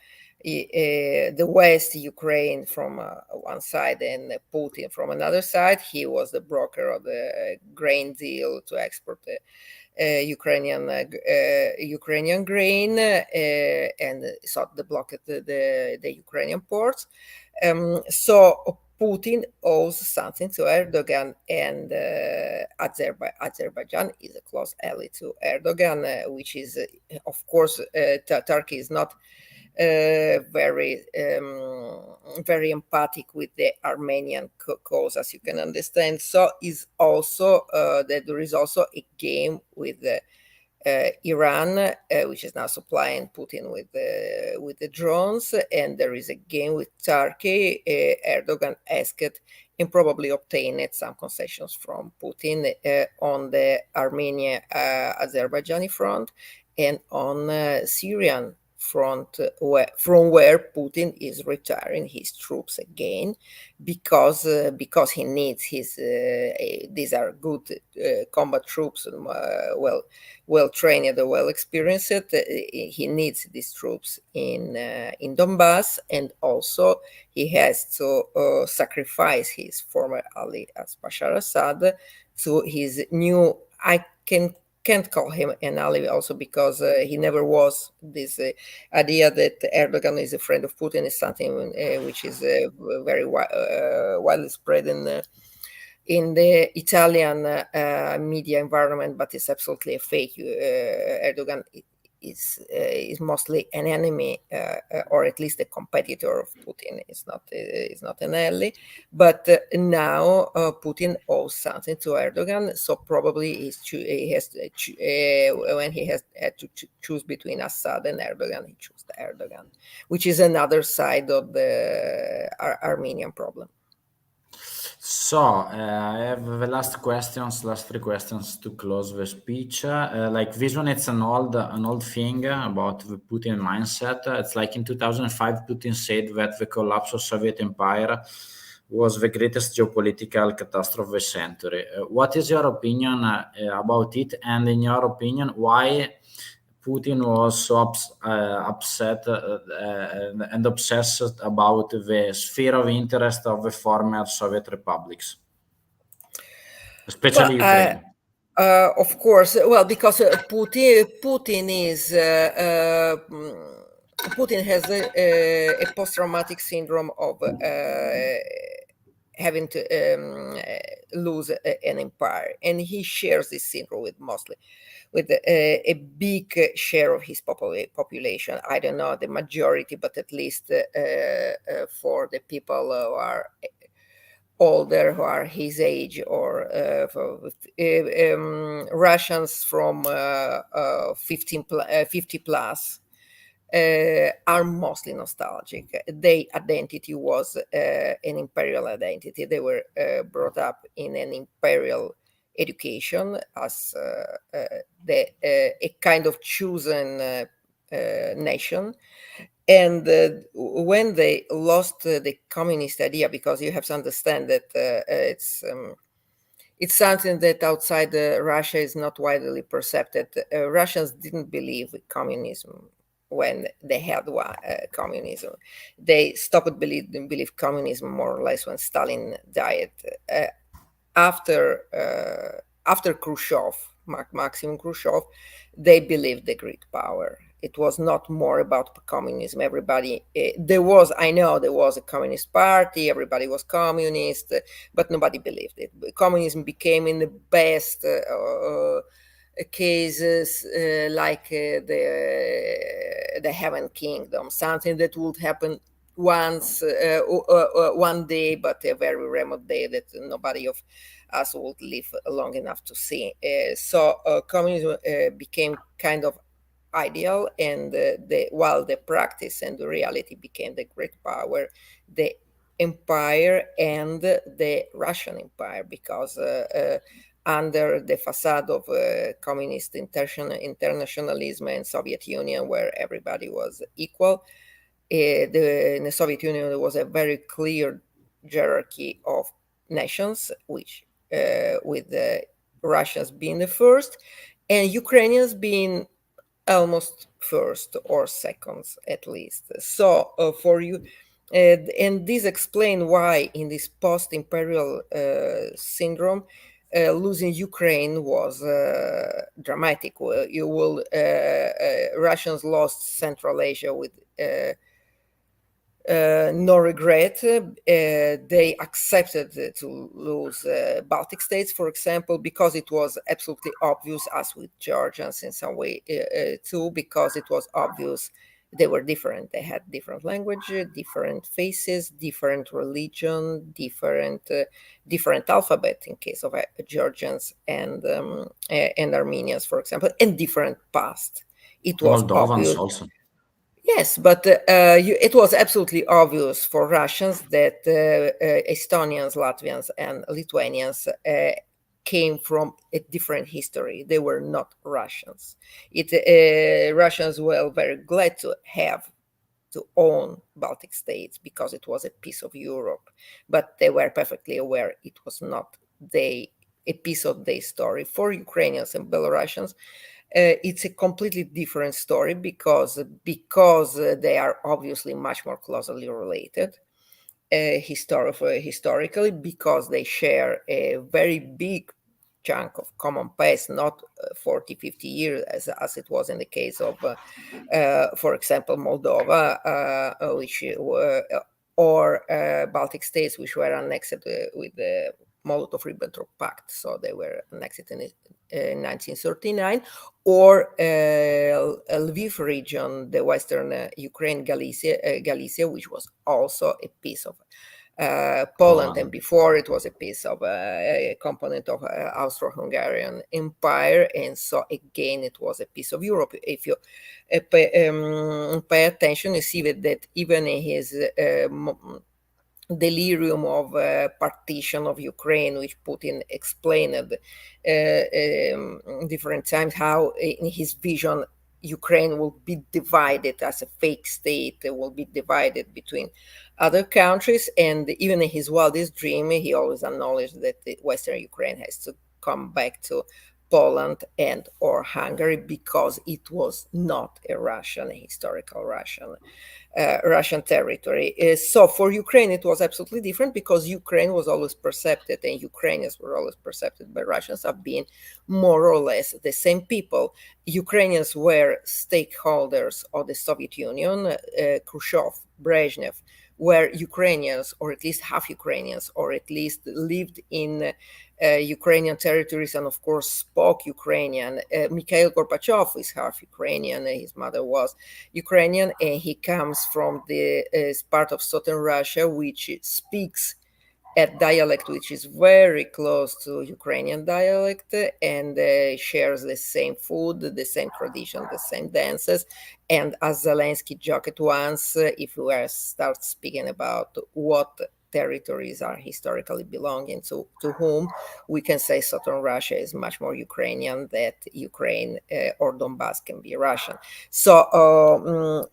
[SPEAKER 2] West, Ukraine from one side, and Putin from another side. He was the broker of the grain deal to export Ukrainian grain, and sought the block at the Ukrainian ports. So Putin owes something to Erdogan, and Azerbaijan is a close ally to Erdogan, which is, of course, Turkey is not very very empathic with the Armenian cause, as you can understand. So is also that there is also a game with Iran, which is now supplying Putin with the drones, and there is a game with Turkey. Erdogan asked and probably obtained some concessions from Putin on the Armenia Azerbaijani front and on Syrian front, from where Putin is retiring his troops again, because he needs his these are good combat troops, well trained and well experienced. He needs these troops in Donbass, and also he has to sacrifice his former ally as Bashar Assad to his new. I can't call him an ally also because he never was. This idea that Erdogan is a friend of Putin is something which is very widely spread in the Italian media environment, but it's absolutely a fake. Erdogan is mostly an enemy, or at least a competitor of Putin. Is not an ally. But now Putin owes something to Erdogan, so probably he has to, when he has had to choose between Assad and Erdogan, he chose Erdogan, which is another side of the Armenian problem.
[SPEAKER 1] So I have the last three questions to close the speech. Like this one, it's an old thing about the Putin mindset. It's like in 2005, Putin said that the collapse of Soviet Empire was the greatest geopolitical catastrophe of the century. What is your opinion about it? And in your opinion, why Putin was so upset and obsessed about the sphere of interest of the former Soviet republics, especially Ukraine?
[SPEAKER 2] Of course, well, because Putin has a post-traumatic syndrome of having to lose an empire, and he shares this syndrome with a big share of his population. I don't know the majority, but at least for the people who are older, who are his age, or Russians from 50 plus are mostly nostalgic. Their identity was an imperial identity. They were brought up in an imperial education as a kind of chosen nation. And when they lost the communist idea, because you have to understand that it's something that outside Russia is not widely perceived. Russians didn't believe in communism when they had communism. They stopped believe communism more or less when Stalin died. After Khrushchev, Maxim Khrushchev, they believed the great power. It was not more about communism. Everybody, there was a communist party. Everybody was communist, but nobody believed it. Communism became, in the best cases, like the Heaven Kingdom, something that would happen once, one day, but a very remote day that nobody of us would live long enough to see. So communism became kind of ideal, and while the practice and the reality became the great power, the empire and the Russian Empire, because under the facade of communist internationalism and Soviet Union, where everybody was equal, in the Soviet Union there was a very clear hierarchy of nations, which with the Russians being the first, and Ukrainians being almost first or seconds at least. So for you, and this explains why in this post-imperial syndrome, losing Ukraine was dramatic. Russians lost Central Asia with no regret. They accepted to lose Baltic states, for example, because it was absolutely obvious, as with Georgians in some way too, because it was obvious they were different. They had different language, different faces, different religion, different alphabet in case of Georgians and Armenians, for example, and different past. It was
[SPEAKER 1] Moldovans
[SPEAKER 2] obvious.
[SPEAKER 1] also.
[SPEAKER 2] Yes, but it was absolutely obvious for Russians that Estonians, Latvians, and Lithuanians came from a different history. They were not Russians. Russians were very glad to own Baltic states because it was a piece of Europe, but they were perfectly aware it was not a piece of their story. For Ukrainians and Belarusians, it's a completely different story because they are obviously much more closely related historically, because they share a very big chunk of common past, not 40, 50 years as it was in the case of, for example, Moldova, which were, or Baltic states, which were annexed with the Molotov-Ribbentrop Pact. So they were annexed in 1939, or Lviv region, the western Ukraine, Galicia, which was also a piece of Poland, and before it was a piece of a component of Austro-Hungarian Empire, and so again it was a piece of Europe. If you pay attention, you see that even in his delirium of partition of Ukraine, which Putin explained different times, how in his vision Ukraine will be divided as a fake state, it will be divided between other countries. And even in his wildest dream, he always acknowledged that the Western Ukraine has to come back to Poland and or Hungary, because it was not a Russian, a historical Russian territory. So for Ukraine, it was absolutely different, because Ukraine was always perceived, and Ukrainians were always perceived by Russians as being more or less the same people. Ukrainians were stakeholders of the Soviet Union. Khrushchev, Brezhnev were Ukrainians, or at least half Ukrainians, or at least lived in Ukrainian territories, and of course spoke Ukrainian. Mikhail Gorbachev is half Ukrainian. His mother was Ukrainian, and he comes from the part of southern Russia, which speaks a dialect which is very close to Ukrainian dialect, and shares the same food, the same tradition, the same dances. And as Zelensky joked once, if we start speaking about what territories are historically belonging to whom, we can say southern Russia is much more Ukrainian than Ukraine or Donbass can be Russian. So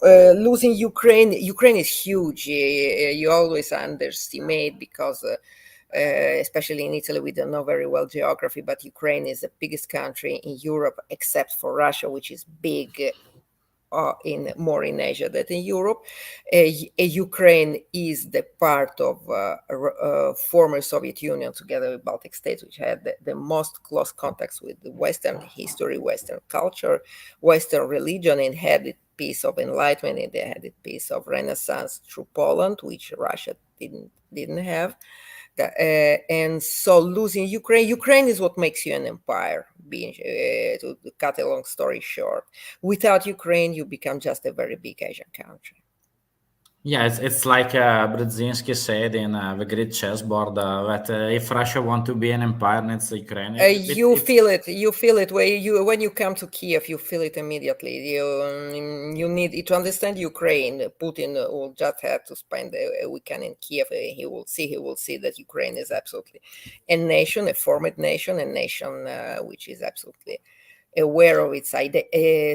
[SPEAKER 2] losing Ukraine is huge. You always underestimate, because especially in Italy, we don't know very well geography, but Ukraine is the biggest country in Europe, except for Russia, which is big more in Asia than in Europe. Ukraine is the part of former Soviet Union, together with Baltic states, which had the most close contacts with the Western history, Western culture, Western religion, and had a piece of enlightenment, and they had a piece of Renaissance through Poland, which Russia didn't have. And so losing Ukraine is what makes you an empire. Being to cut a long story short, without Ukraine, you become just a very big Asian country.
[SPEAKER 1] Yeah, it's like Brzezinski said in the Great Chessboard that if Russia want to be an empire, it's Ukraine.
[SPEAKER 2] You feel it when you come to Kiev. You feel it immediately. You need to understand Ukraine. Putin will just have to spend a weekend in Kiev. He will see that Ukraine is absolutely a nation, a formed nation, a nation which is absolutely aware of its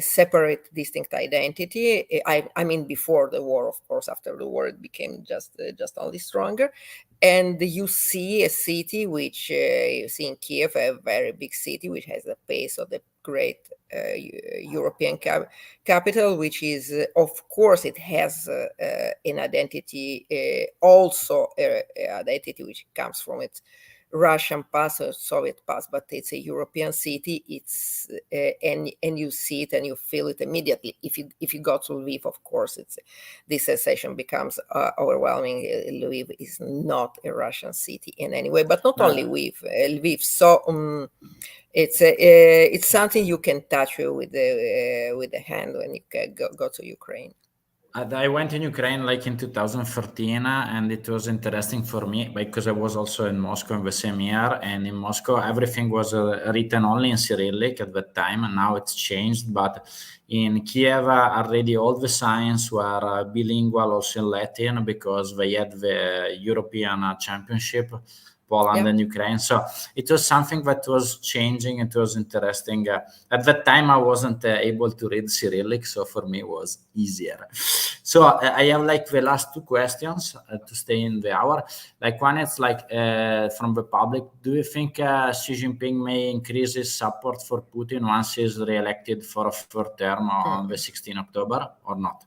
[SPEAKER 2] separate, distinct identity. I mean, before the war, of course. After the war, it became just only stronger. And you see a city which you see in Kiev, a very big city, which has the pace of the great European capital, which is, of course, it has an identity, also an identity which comes from its Russian past or Soviet past, but it's a European city. It's and you see it and you feel it immediately. If you go to Lviv, of course, this sensation becomes overwhelming. Lviv is not a Russian city in any way, but not only Lviv. So it's something you can touch with the hand when you go to Ukraine.
[SPEAKER 1] I went in Ukraine like in 2013, and it was interesting for me because I was also in Moscow in the same year. And in Moscow, everything was written only in Cyrillic at that time, and now it's changed. But in Kiev, already all the signs were bilingual, also in Latin, because they had the European Championship. Poland and Ukraine. So it was something that was changing. It was interesting. At that time, I wasn't able to read Cyrillic, so for me it was easier. So I have like the last two questions to stay in the hour. Like one is like from the public. Do you think Xi Jinping may increase his support for Putin once he's re-elected for a third term on the 16th October or not?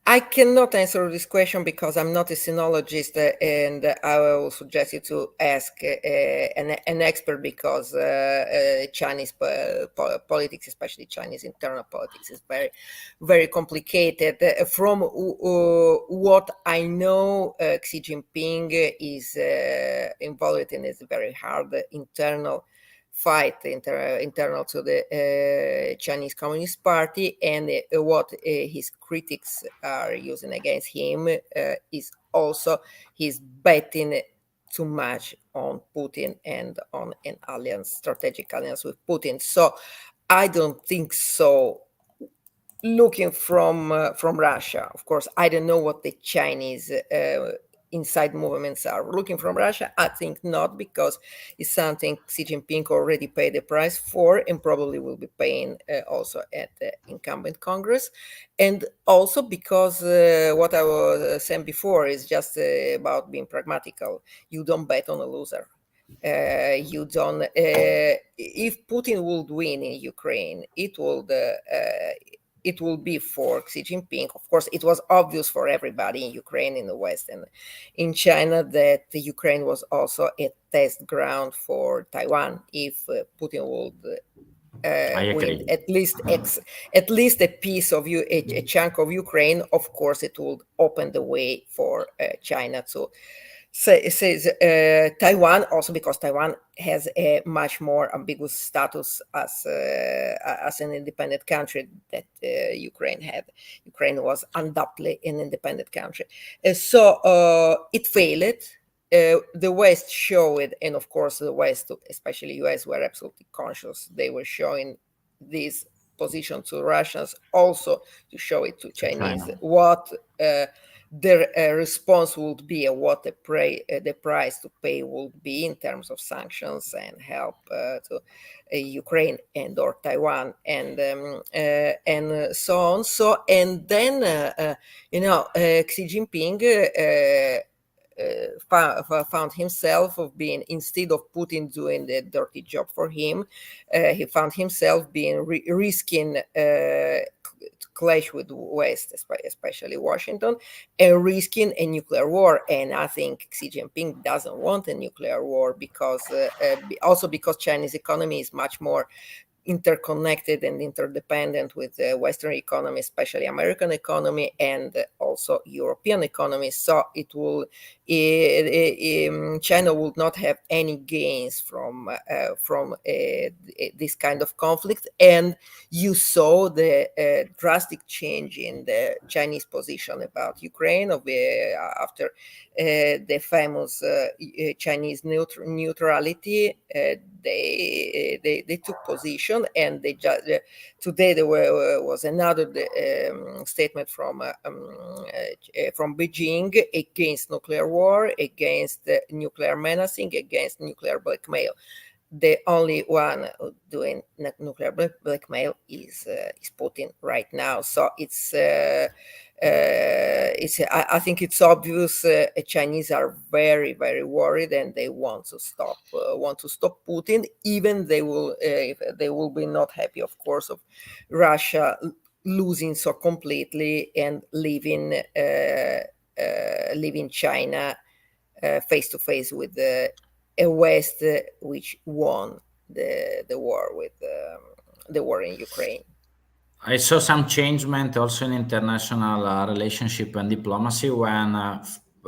[SPEAKER 2] I cannot answer this question because I'm not a sinologist, and I will suggest you to ask an expert, because Chinese politics, especially Chinese internal politics, is very, very complicated. From what I know, Xi Jinping is involved in a very hard internal fight internal to the Chinese Communist Party, and what his critics are using against him is also he's betting too much on Putin and on an alliance, strategic alliance with Putin. So I don't think so. Looking from Russia, of course, I don't know what the Chinese inside movements are. Looking from Russia, I think not, because it's something Xi Jinping already paid the price for, and probably will be paying also at the incumbent Congress. And also because what I was saying before is just about being pragmatical. You don't bet on a loser. You don't. If Putin would win in Ukraine, it will be for Xi Jinping. Of course, it was obvious for everybody in Ukraine, in the West, and in China that Ukraine was also a test ground for Taiwan. If Putin would win at least a piece of a chunk of Ukraine, of course, it would open the way for China to says Taiwan, also because Taiwan has a much more ambiguous status as an independent country that Ukraine had. Ukraine was undoubtedly an independent country. So it failed. The West showed, and of course the West, especially US, were absolutely conscious. They were showing this position to Russians, also to show it to Chinese what their response would be, and what the price to pay would be in terms of sanctions and help to Ukraine and or Taiwan, and so on. So, and then Xi Jinping found himself of being, instead of Putin doing the dirty job for him, he found himself being risking clash with the West, especially Washington, and risking a nuclear war. And I think Xi Jinping doesn't want a nuclear war, because also because Chinese economy is much more interconnected and interdependent with the Western economy, especially American economy, and also European economy. So it will, China will not have any gains from this kind of conflict. And you saw the drastic change in the Chinese position about Ukraine after the famous Chinese neutrality. They took position, and they just today there was another statement from Beijing against nuclear war, against nuclear menacing, against nuclear blackmail. The only one doing nuclear blackmail is Putin right now. So I think it's obvious. Chinese are very, very worried, and they want to stop Putin. Even they will be not happy, of course, of Russia losing so completely and leaving China face to face with a West which won the war with the war in Ukraine.
[SPEAKER 1] I saw some changement also in international relationship and diplomacy when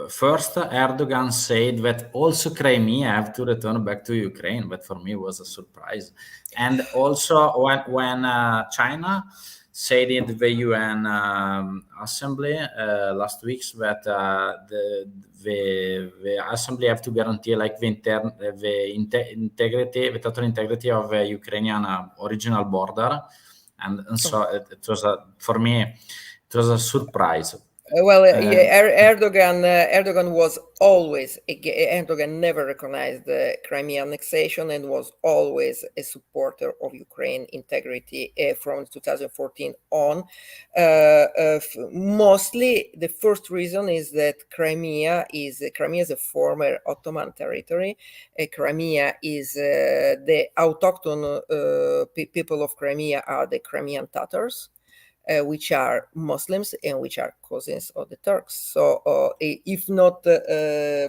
[SPEAKER 1] first Erdogan said that also Crimea have to return back to Ukraine, but for me it was a surprise. And also when China said in the UN assembly last week that the assembly have to guarantee like the total integrity of Ukrainian original border, and so it was for me it was a surprise.
[SPEAKER 2] Erdogan was always Erdogan never recognized the Crimea annexation and was always a supporter of Ukraine integrity from 2014 on. Mostly, the first reason is that Crimea is a former Ottoman territory. Crimea is the autochthon people of Crimea are the Crimean Tatars. Which are Muslims and which are cousins of the Turks. So if not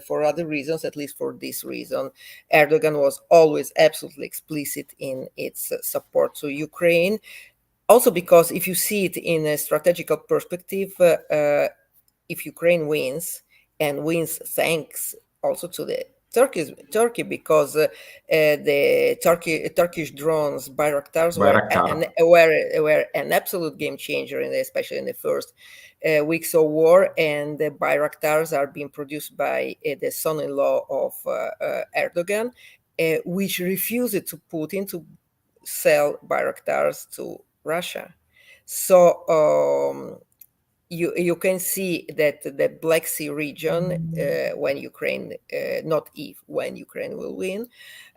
[SPEAKER 2] for other reasons, at least for this reason, Erdogan was always absolutely explicit in its support to Ukraine. Also because if you see it in a strategical perspective, if Ukraine wins, and wins thanks also to the Turkey, because the Turkish drones Bayraktars were an absolute game changer, especially in the first weeks of war. And the Bayraktars are being produced by the son-in-law of Erdogan, which refused to Putin to sell Bayraktars to Russia. So you can see that the Black Sea region, when Ukraine, not if, when Ukraine will win,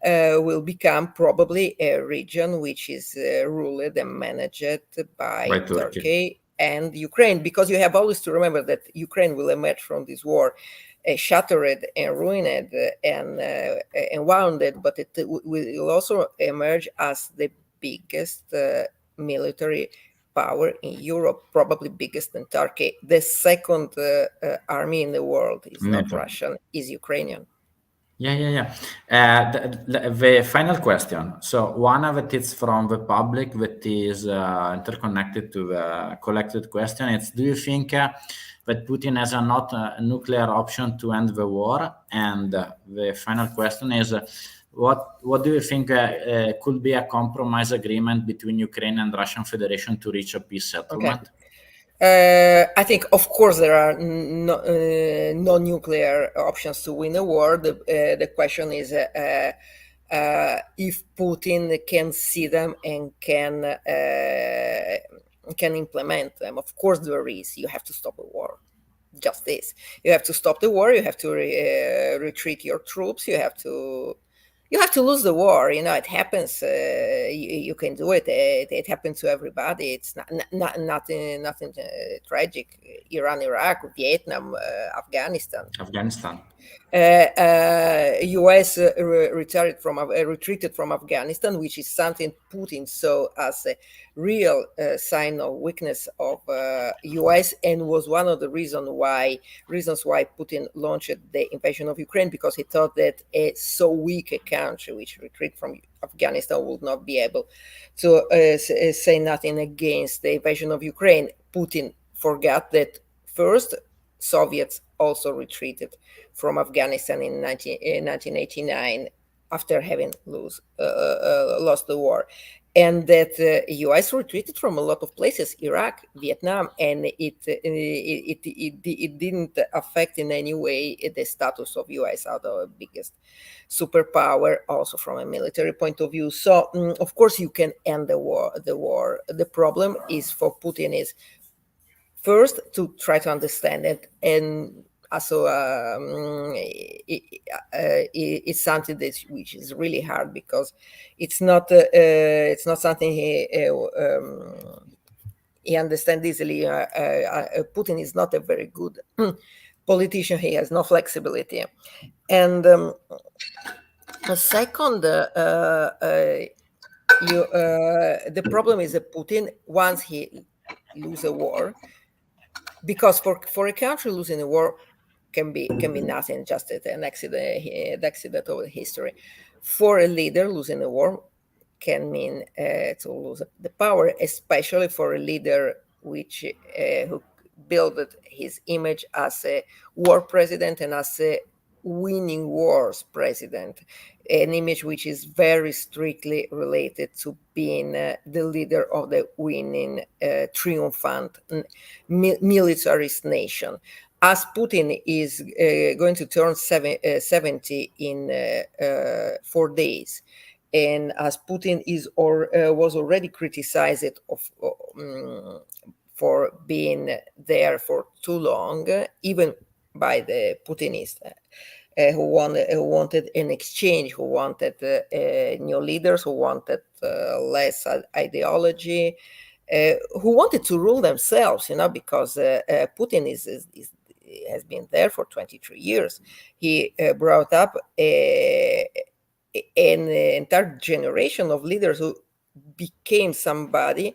[SPEAKER 2] will become probably a region which is ruled and managed by Turkey and Ukraine, because you have always to remember that Ukraine will emerge from this war shattered and ruined and wounded, but it will also emerge as the biggest military power in Europe, probably biggest than Turkey. The second army in the world is not Russian, is Ukrainian.
[SPEAKER 1] Yeah. The final question. So one of it is from the public that is interconnected to the collected question. It's, do you think that Putin has a not nuclear option to end the war? And the final question is, what do you think could be a compromise agreement between Ukraine and Russian Federation to reach a peace settlement?
[SPEAKER 2] Okay. I think, of course, there are no nuclear options to win a war. The question is if Putin can see them and can implement them. Of course, there is. You have to stop a war. Just this. You have to stop the war. You have to retreat your troops. You have to lose the war. It happens. You can do it. It happens to everybody. It's nothing tragic. Iran, Iraq, Vietnam, Afghanistan. U.S. retreated from Afghanistan, which is something Putin saw as a real sign of weakness of U.S. and was one of the reasons why Putin launched the invasion of Ukraine, because he thought that a so weak a country which retreat from Afghanistan would not be able to say nothing against the invasion of Ukraine. Putin forgot that first Soviets also retreated from Afghanistan in 1989 after having lost the war, and that U.S. retreated from a lot of places, Iraq, Vietnam, and it didn't affect in any way the status of U.S. as the biggest superpower, also from a military point of view. So, of course, you can end the war. The problem is for Putin is first to try to understand it, and also it's something which is really hard, because it's not something he understands easily. Putin is not a very good politician. He has no flexibility, and second, the problem is that Putin, once he lose a war, because for a country losing a war, can be nothing, just an accident of history. For a leader, losing a war can mean to lose the power, especially for a leader who built his image as a war president and as a winning wars president, an image which is very strictly related to being the leader of the winning triumphant militarist nation. As Putin is going to turn 70 in 4 days, and as Putin was already criticized for being there for too long, even by the Putinists, who wanted an exchange, who wanted new leaders, who wanted less ideology, who wanted to rule themselves, because Putin has been there for 23 years. He brought up an entire generation of leaders who became somebody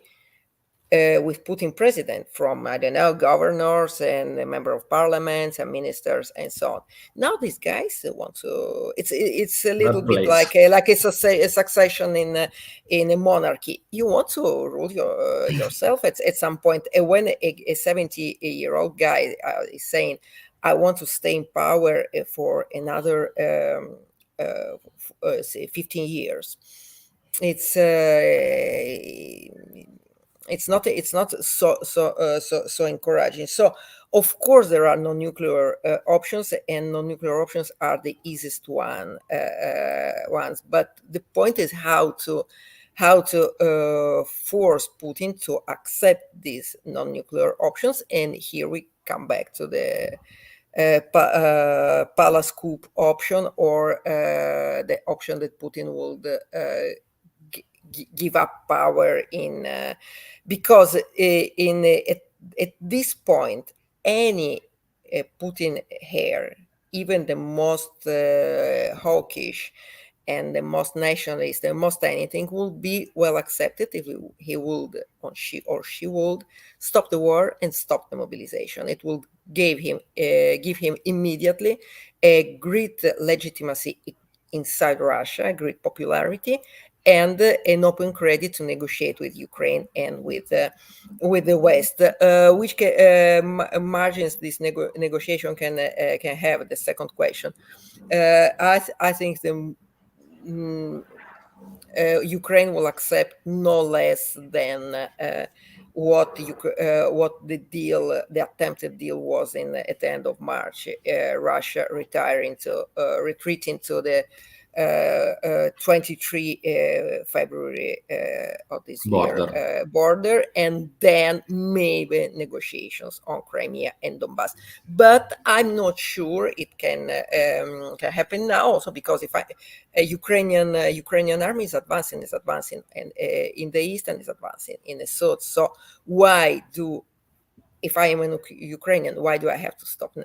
[SPEAKER 2] with Putin president, from, I don't know, governors and a member of parliaments and ministers and so on. Now these guys want to. It's a little bit like a succession in a monarchy. You want to rule yourself at some point. And when a 70-year-old guy is saying, "I want to stay in power for another say 15 years," it's not so encouraging. So of course there are non-nuclear options, and non-nuclear options are the easiest ones. But the point is how to force Putin to accept these non-nuclear options. And here we come back to the palace coup option, or the option that Putin would give up power in, because at this point, any Putin heir, even the most hawkish and the most nationalist, the most anything, will be well accepted if he would, or she would, stop the war and stop the mobilization. It will give him immediately a great legitimacy inside Russia, a great popularity, and an open credit to negotiate with Ukraine and with the West, which margins this negotiation can have. The second question, I think the Ukraine will accept no less than what the attempted deal was at the end of March. Russia retreating to the 23 February of this year border, and then maybe negotiations on Crimea and Donbass. But I'm not sure it can happen now, also because if Ukrainian army is advancing and in the east, and is advancing in the south. So if I am a Ukrainian, why do I have to stop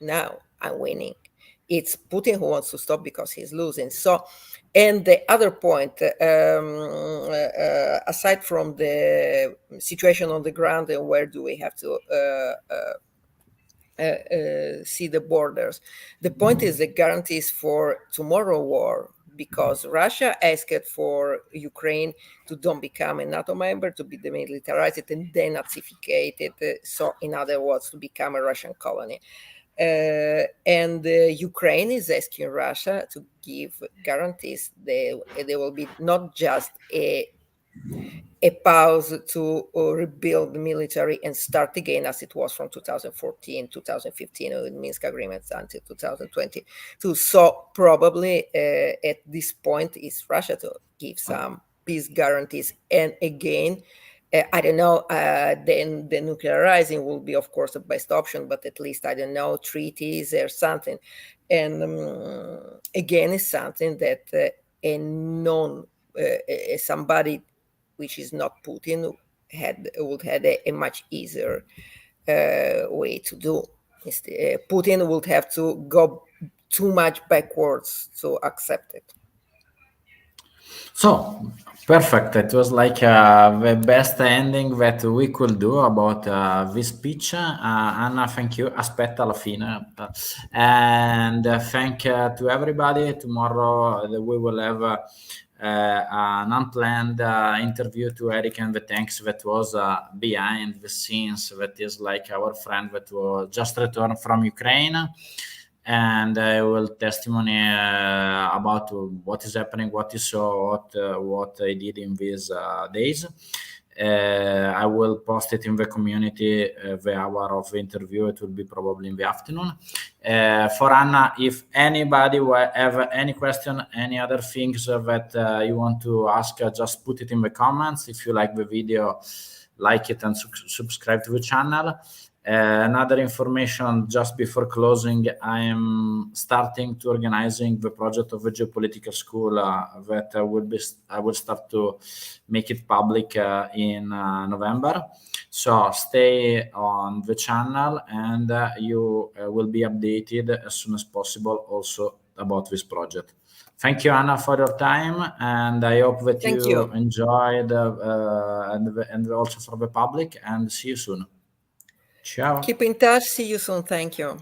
[SPEAKER 2] now? I'm winning. It's Putin who wants to stop because he's losing. So, and the other point, aside from the situation on the ground and where do we have to see the borders, the point is the guarantees for tomorrow war, because Russia asked for Ukraine to don't become a NATO member, to be demilitarized and denazificated. So, in other words, to become a Russian colony. And Ukraine is asking Russia to give guarantees. There will be not just a pause to rebuild the military and start again, as it was from 2014, 2015, with Minsk agreements until 2022. So probably at this point, it's Russia to give some peace guarantees. And again, I don't know, then the nuclearizing will be, of course, the best option, but at least, I don't know, treaties or something. And again, it's something that somebody which is not Putin would have a much easier way to do. Putin would have to go too much backwards to accept it.
[SPEAKER 1] So perfect. It was like the best ending that we could do about this pitch. Anna, thank you. Aspetta alla fine. And thank to everybody. Tomorrow we will have an unplanned interview to Eric and the tanks that was behind the scenes. That is like our friend that was just returned from Ukraine, and I will testimony about what is happening, what he saw, what I did in these days. I will post it in the community, the hour of the interview. It will be probably in the afternoon. For Anna, if anybody have any question, any other things that you want to ask, just put it in the comments. If you like the video, like it and subscribe to the channel. Another information just before closing, I am starting to organizing the project of a geopolitical school that I will start to make it public in November. So stay on the channel, and you will be updated as soon as possible also about this project. Thank you, Anna, for your time, and I hope that you enjoyed and also for the public, and see you soon. Ciao.
[SPEAKER 2] Keep in touch. See you soon. Thank you.